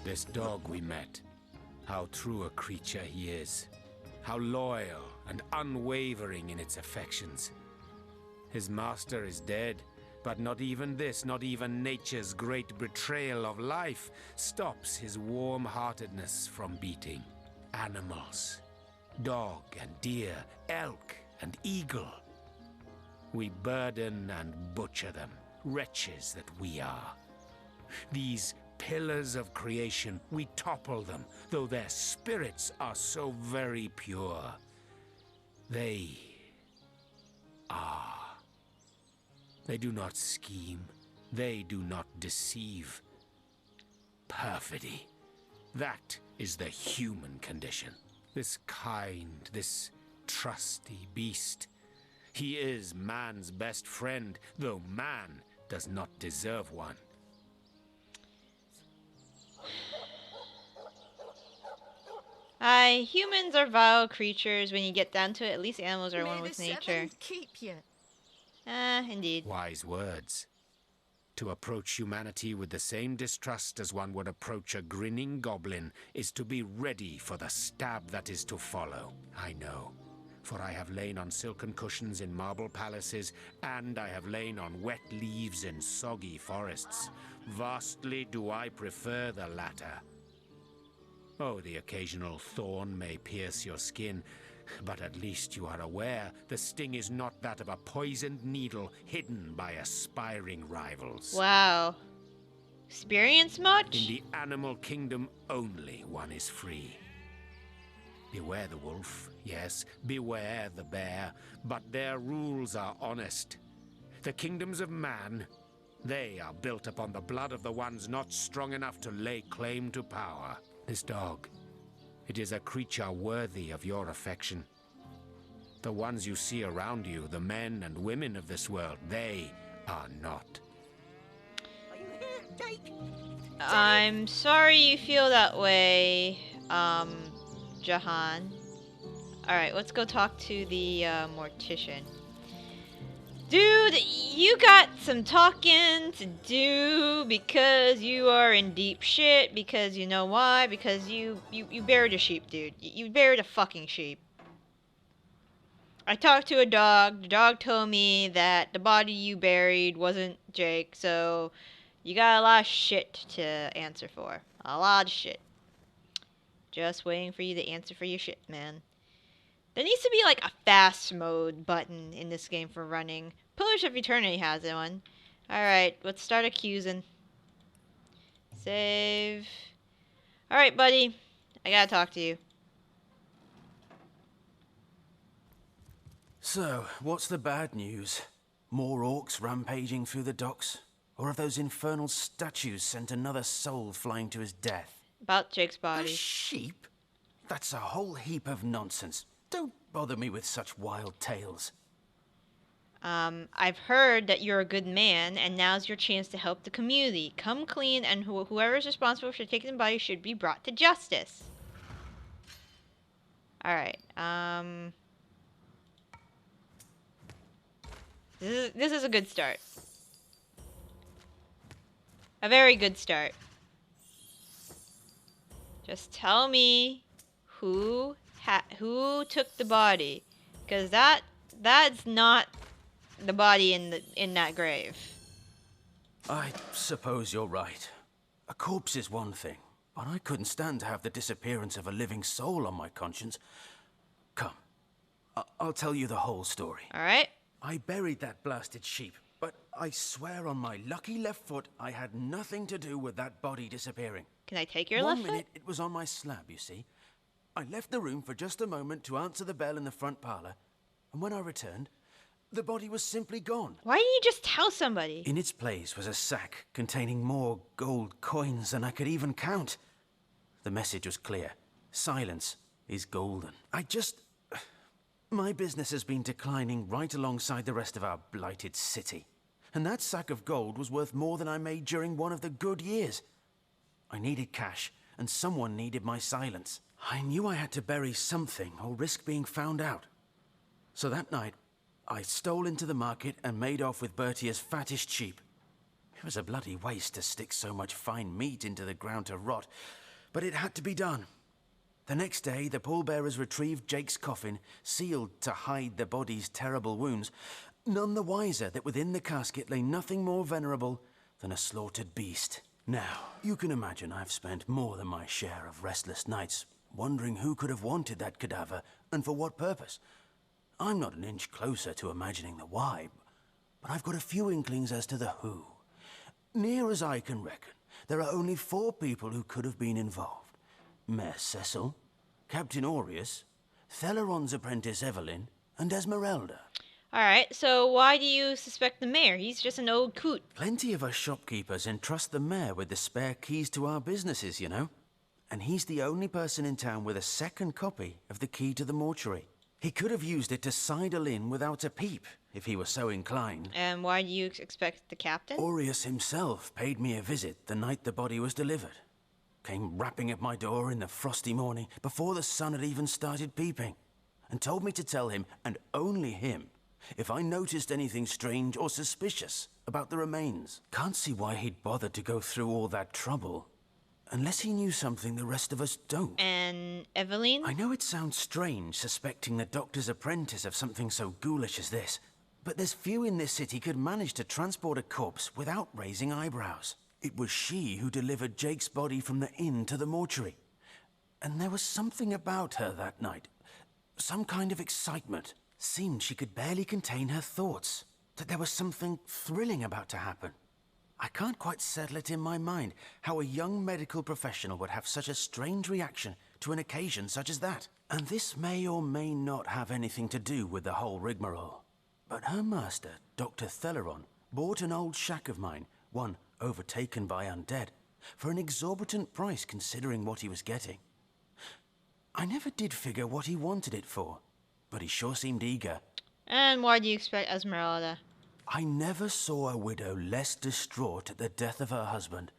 This dog we met, how true a creature he is. How loyal and unwavering in its affections. His master is dead, but not even this, not even nature's great betrayal of life, stops his warm-heartedness from beating. Animals, dog and deer, elk and eagle. We burden and butcher them, wretches that we are. These pillars of creation, we topple them, though their spirits are so very pure. They do not scheme, they do not deceive. Perfidy, that is the human condition. This kind, this trusty beast, he is man's best friend, though man does not deserve one. Humans are vile creatures when you get down to it. At least animals are one with nature. Keep you. Indeed. Wise words. To approach humanity with the same distrust as one would approach a grinning goblin is to be ready for the stab that is to follow. I know, for I have lain on silken cushions in marble palaces, and I have lain on wet leaves in soggy forests. Vastly do I prefer the latter. Oh, the occasional thorn may pierce your skin, but at least you are aware the sting is not that of a poisoned needle hidden by aspiring rivals. Wow. Experience much? In the animal kingdom only one is free. Beware the wolf, yes, beware the bear, but their rules are honest. The kingdoms of man, they are built upon the blood of the ones not strong enough to lay claim to power. This dog, it is a creature worthy of your affection. The ones you see around you, the men and women of this world, they are not. Are you here, Jake? I'm sorry you feel that way, Jahan. Alright, let's go talk to the mortician. Dude, you got some talking to do because you are in deep shit. Because you know why? Because you buried a sheep, dude. You buried a fucking sheep. I talked to a dog. The dog told me that the body you buried wasn't Jake, so you got a lot of shit to answer for. A lot of shit. Just waiting for you to answer for your shit, man. There needs to be like a fast mode button in this game for running. Pillars of Eternity has one. Alright, let's start accusing. Save. Alright, buddy. I gotta talk to you. So, what's the bad news? More orcs rampaging through the docks? Or have those infernal statues sent another soul flying to his death? About Jake's A body. sheep? That's a whole heap of nonsense. Don't bother me with such wild tales. I've heard that you're a good man, and now's your chance to help the community. Come clean, and whoever's responsible for taking the body should be brought to justice. Alright, This is a good start. A very good start. Just tell me who took the body, because that's not the body in that grave. I suppose you're right. A corpse is one thing, but I couldn't stand to have the disappearance of a living soul on my conscience. Come, I'll tell you the whole story. All right. I buried that blasted sheep, but I swear on my lucky left foot I had nothing to do with that body disappearing. Can I take your One left minute foot? it was on my slab, you see. I left the room for just a moment to answer the bell in the front parlor, and when I returned, the body was simply gone. Why didn't you just tell somebody? In its place was a sack containing more gold coins than I could even count. The message was clear. Silence is golden. My business has been declining right alongside the rest of our blighted city. And that sack of gold was worth more than I made during one of the good years. I needed cash, and someone needed my silence. I knew I had to bury something or risk being found out. So that night, I stole into the market and made off with Bertia's fattest sheep. It was a bloody waste to stick so much fine meat into the ground to rot, but it had to be done. The next day, the pallbearers retrieved Jake's coffin, sealed to hide the body's terrible wounds, none the wiser that within the casket lay nothing more venerable than a slaughtered beast. Now, you can imagine I've spent more than my share of restless nights wondering who could have wanted that cadaver and for what purpose. I'm not an inch closer to imagining the why, but I've got a few inklings as to the who. Near as I can reckon, there are only 4 people who could have been involved. Mayor Cecil, Captain Aureus, Theleron's apprentice Evelyn, and Esmeralda. Alright, so why do you suspect the mayor? He's just an old coot. Plenty of us shopkeepers entrust the mayor with the spare keys to our businesses, you know. And he's the only person in town with a second copy of the key to the mortuary. He could have used it to sidle in without a peep, if he were so inclined. And why do you expect the captain? Aureus himself paid me a visit the night the body was delivered. Came rapping at my door in the frosty morning, before the sun had even started peeping, and told me to tell him, and only him, if I noticed anything strange or suspicious about the remains. Can't see why he'd bothered to go through all that trouble, unless he knew something the rest of us don't. And Evelyn? I know it sounds strange suspecting the doctor's apprentice of something so ghoulish as this, but there's few in this city could manage to transport a corpse without raising eyebrows. It was she who delivered Jake's body from the inn to the mortuary. And there was something about her that night. Some kind of excitement. Seemed she could barely contain her thoughts. That there was something thrilling about to happen. I can't quite settle it in my mind how a young medical professional would have such a strange reaction to an occasion such as that. And this may or may not have anything to do with the whole rigmarole. But her master, Dr. Theleron, bought an old shack of mine, one overtaken by undead, for an exorbitant price considering what he was getting. I never did figure what he wanted it for, but he sure seemed eager. And why do you expect Esmeralda? I never saw a widow less distraught at the death of her husband,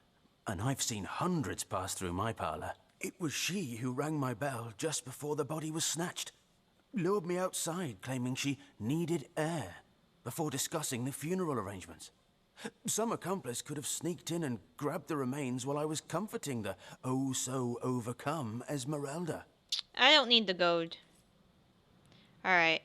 and I've seen hundreds pass through my parlor. It was she who rang my bell just before the body was snatched, lured me outside claiming she needed air, before discussing the funeral arrangements. Some accomplice could have sneaked in and grabbed the remains while I was comforting the oh-so-overcome Esmeralda. I don't need the gold. Alright.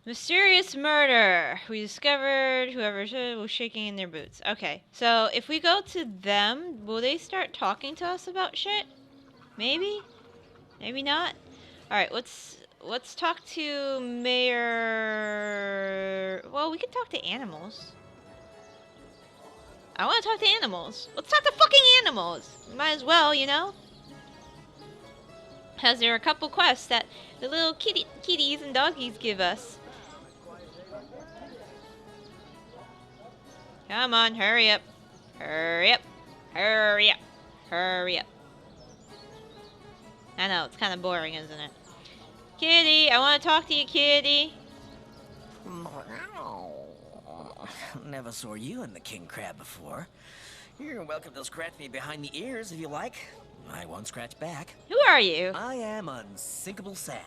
Mysterious murder. We discovered whoever was shaking in their boots. Okay, so if we go to them, will they start talking to us about shit? Maybe? Maybe not? Alright, let's talk to Mayor... Well, we can talk to animals. I want to talk to animals. Let's talk to fucking animals. Might as well, you know? Because there are a couple quests that the little kitties and doggies give us. Come on, hurry up. Hurry up. Hurry up. Hurry up. I know, it's kind of boring, isn't it? Kitty, I want to talk to you, kitty. Never saw you in the king crab before. You're welcome to scratch me behind the ears if you like. I won't scratch back. Who are you? I am Unsinkable Sam.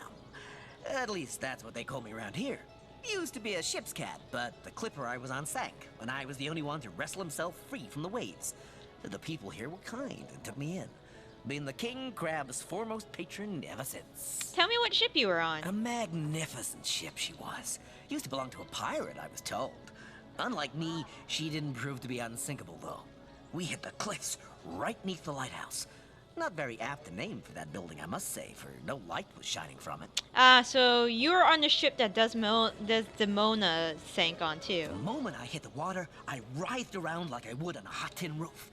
At least that's what they call me around here. Used to be a ship's cat, but the clipper I was on sank, and I was the only one to wrestle himself free from the waves. The people here were kind and took me in. Been the king crab's foremost patron ever since. Tell me what ship you were on. A magnificent ship she was. Used to belong to a pirate, I was told. Unlike me, she didn't prove to be unsinkable, though. We hit the cliffs right neath the lighthouse. Not very apt a name for that building, I must say, for no light was shining from it. So you're on the ship that Desdemona sank on, too. The moment I hit the water, I writhed around like I would on a hot tin roof.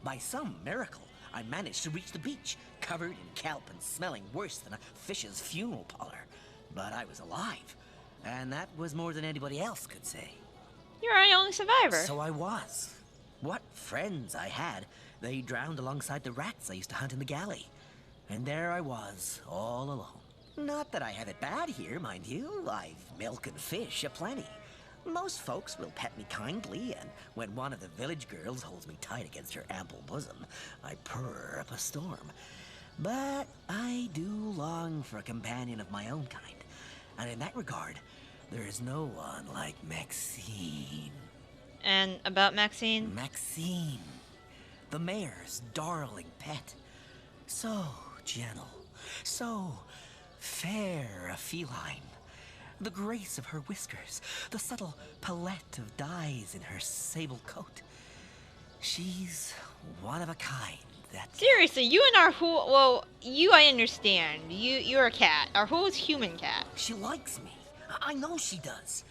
By some miracle, I managed to reach the beach, covered in kelp and smelling worse than a fish's funeral parlor. But I was alive, and that was more than anybody else could say. You're our only survivor. So I was. What friends I had. They drowned alongside the rats I used to hunt in the galley. And there I was, all alone. Not that I have it bad here, mind you. I've milk and fish aplenty. Most folks will pet me kindly, and when one of the village girls holds me tight against her ample bosom, I purr up a storm. But I do long for a companion of my own kind. And in that regard, there is no one like Maxine. And about Maxine? Maxine, the mayor's darling pet. So gentle, so fair a feline. The grace of her whiskers, the subtle palette of dyes in her sable coat. She's one of a kind. That Seriously, you and our whole, well, you I understand. You're a cat. Our whole is human cat. she likes me. I know she does.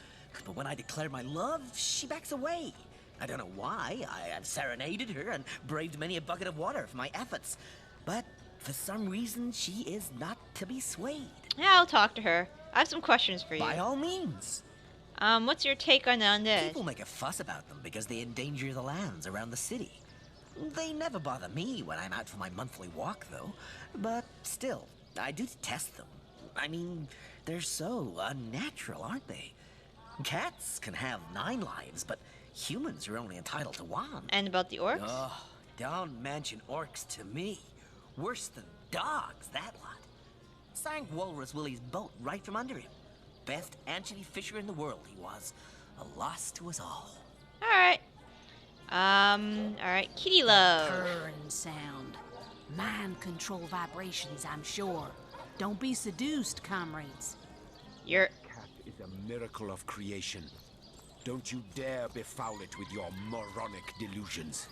But when I declare my love, she backs away. I don't know why. I have serenaded her and braved many a bucket of water for my efforts. But for some reason, she is not to be swayed. Yeah, I'll talk to her. I have some questions for you. By all means. What's your take on the undead? People make a fuss about them because they endanger the lands around the city. They never bother me when I'm out for my monthly walk, though. But still, I do detest them. I mean, they're so unnatural, aren't they? Cats can have 9 lives, but humans are only entitled to 1. And about the orcs? Oh, don't mention orcs to me. Worse than dogs, that lot. Sank Walrus Willie's boat right from under him. Best anchovy fisher in the world he was. A loss to us all. Alright. Alright, Kitty Love. Purring sound. Mind control vibrations, I'm sure. Don't be seduced, comrades. You're... Cat is a miracle of creation. Don't you dare befoul it with your moronic delusions.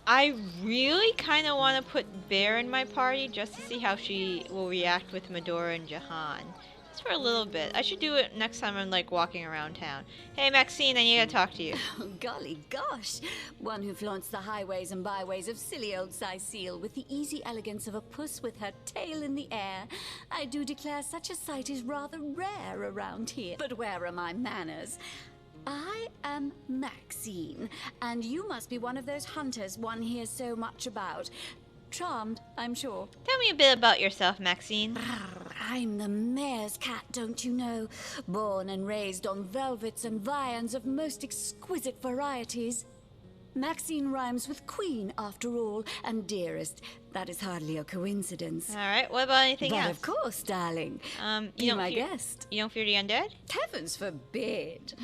I really kind of want to put Bear in my party just to see how she will react with Medora and Jahan. Just for a little bit. I should do it next time I'm like walking around town. Hey Maxine, I need to talk to you. Oh, golly gosh. One who flaunts the highways and byways of silly old Cecile with the easy elegance of a puss with her tail in the air. I do declare such a sight is rather rare around here. But where are my manners? I am Maxine, and you must be one of those hunters one hears so much about. Charmed, I'm sure. Tell me a bit about yourself, Maxine. I'm the mayor's cat, don't you know? Born and raised on velvets and viands of most exquisite varieties. Maxine rhymes with queen, after all, and dearest. That is hardly a coincidence. Alright, what about anything But else? of course, darling. You Be don't my fear- guest. You don't fear the undead? Heavens forbid.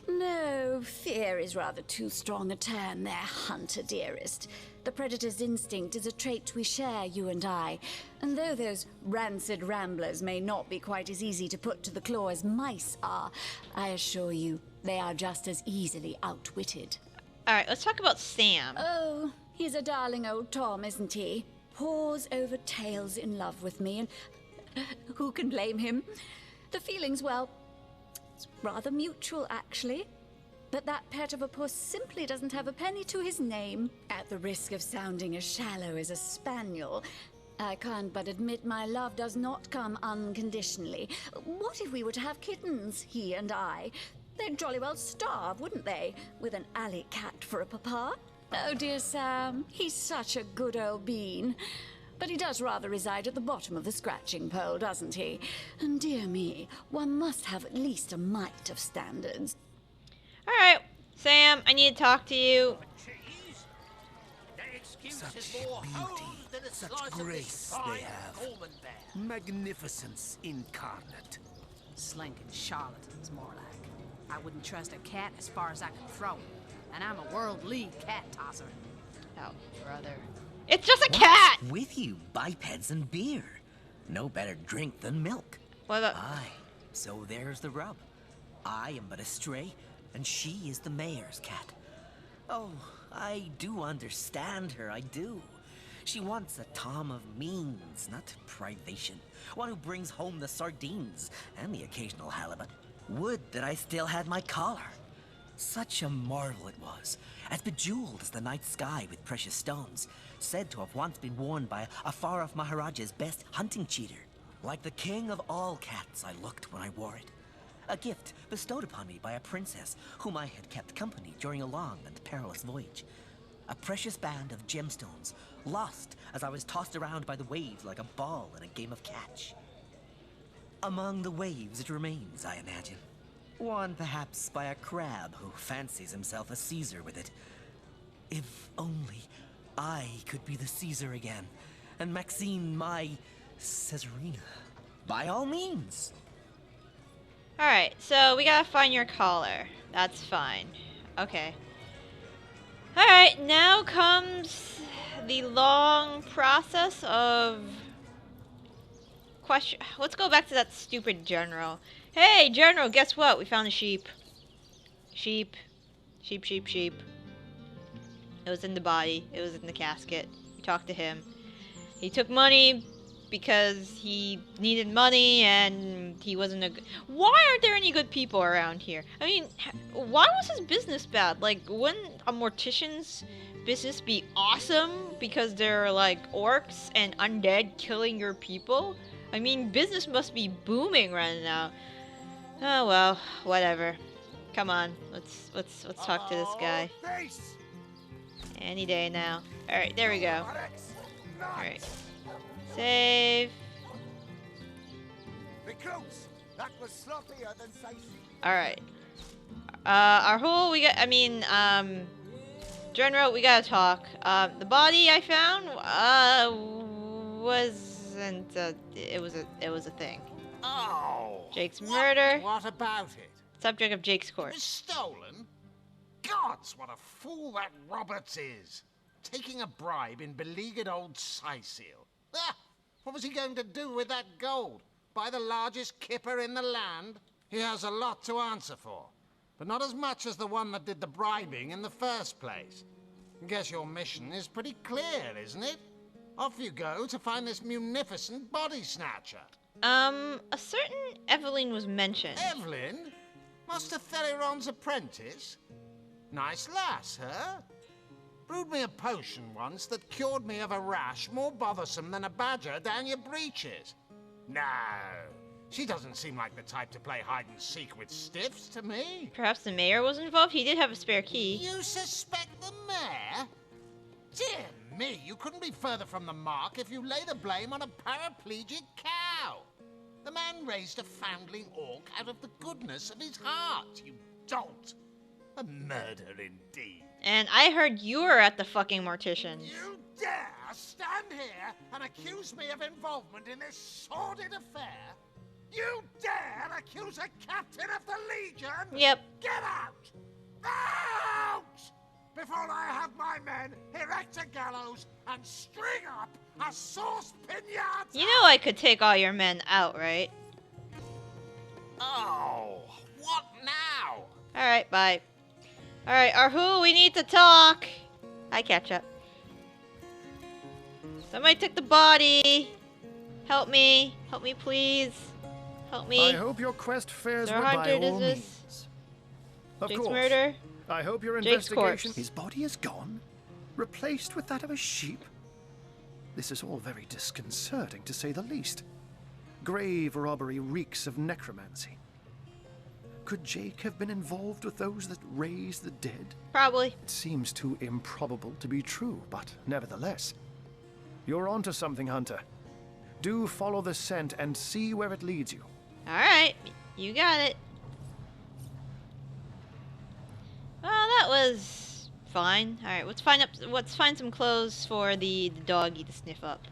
No, fear is rather too strong a term there, hunter dearest. The predator's instinct is a trait we share, you and I. And though those rancid ramblers may not be quite as easy to put to the claw as mice are, I assure you, they are just as easily outwitted. Alright, let's talk about Sam. Oh, he's a darling old Tom, isn't he? Paws over tails in love with me, and who can blame him? The feeling's, well, it's rather mutual, actually. But that pet of a puss simply doesn't have a penny to his name. At the risk of sounding as shallow as a spaniel, I can't but admit my love does not come unconditionally. What if we were to have kittens, he and I? They'd jolly well starve, wouldn't they? With an alley cat for a papa. Oh, dear Sam, he's such a good old bean. But he does rather reside at the bottom of the scratching pole, doesn't he? And dear me, one must have at least a mite of standards. Alright, Sam, I need to talk to you. Such beauty, such grace they have. Magnificence incarnate. Slinking charlatans, more like. I wouldn't trust a cat as far as I can throw it. And I'm a world lead cat tosser. Oh, brother. It's just a cat! With you, bipeds and beer. No better drink than milk. What about... Aye, so there's the rub. I am but a stray, and she is the mayor's cat. Oh, I do understand her, I do. She wants a Tom of means, not privation. One who brings home the sardines and the occasional halibut. Would that I still had my collar. Such a marvel it was, as bejeweled as the night sky with precious stones, said to have once been worn by a far-off Maharaja's best hunting cheater. Like the king of all cats I looked when I wore it. A gift bestowed upon me by a princess whom I had kept company during a long and perilous voyage. A precious band of gemstones, lost as I was tossed around by the waves like a ball in a game of catch. Among the waves it remains, I imagine. Worn perhaps by a crab who fancies himself a Caesar with it. If only I could be the Caesar again, and Maxine my Caesarina. By all means. Alright, so we gotta find your collar. That's fine. Okay. Alright, now comes the long process of question. Let's go back to that stupid general. Hey, general, guess what? We found a sheep. Sheep. Sheep, sheep, sheep. It was in the body. It was in the casket. We talked to him. He took money because he needed money and he wasn't a good... Why aren't there any good people around here? I mean, why was his business bad? Like, wouldn't a mortician's business be awesome because they're like orcs and undead killing your people? I mean, business must be booming right now. Oh well, whatever. Come on, let's talk to this guy. Any day now. All right, there we go. All right, save. All right. Our whole General, we gotta talk. The body I found wasn't. It was a thing. Oh. Jake's murder. What about it? Subject of Jake's It was corpse. stolen? Gods, what a fool that Roberts is. Taking a bribe in beleaguered old Scythiel. Ah, what was he going to do with that gold? Buy the largest kipper in the land? He has a lot to answer for. But not as much as the one that did the bribing in the first place. Guess your mission is pretty clear, isn't it? Off you go to find this munificent body snatcher. A certain Evelyn was mentioned. Evelyn? Master Theriron's apprentice? Nice lass, huh? Brewed me a potion once that cured me of a rash more bothersome than a badger down your breeches. No, she doesn't seem like the type to play hide-and-seek with stiffs to me. Perhaps the mayor was involved? He did have a spare key. You suspect the mayor? Dear me, you couldn't be further from the mark if you lay the blame on a paraplegic cow. The man raised a foundling orc out of the goodness of his heart, you dolt. A murder indeed. And I heard you were at the fucking mortician's. You dare stand here and accuse me of involvement in this sordid affair? You dare accuse a captain of the Legion? Yep. Get out! Out! Before I have my men erect a gallows and string up a sauce pinata! You know I could take all your men out, right? Oh, what now? Alright, bye. Alright, Arhu, we need to talk. Hi, Ketchup. Somebody took the body. Help me. Help me, please. Help me. I hope your quest fares Sir well by Hunter, does all this? means. Of Jake's course. murder? I hope your Jake's investigation... corpse. His body is gone? Replaced with that of a sheep? This is all very disconcerting, to say the least. Grave robbery reeks of necromancy. Could Jake have been involved with those that raise the dead? Probably. It seems too improbable to be true, but nevertheless. You're onto something, Hunter. Do follow the scent and see where it leads you. Alright, you got it. Well, that was fine. Alright, let's find some clothes for the doggy to sniff up.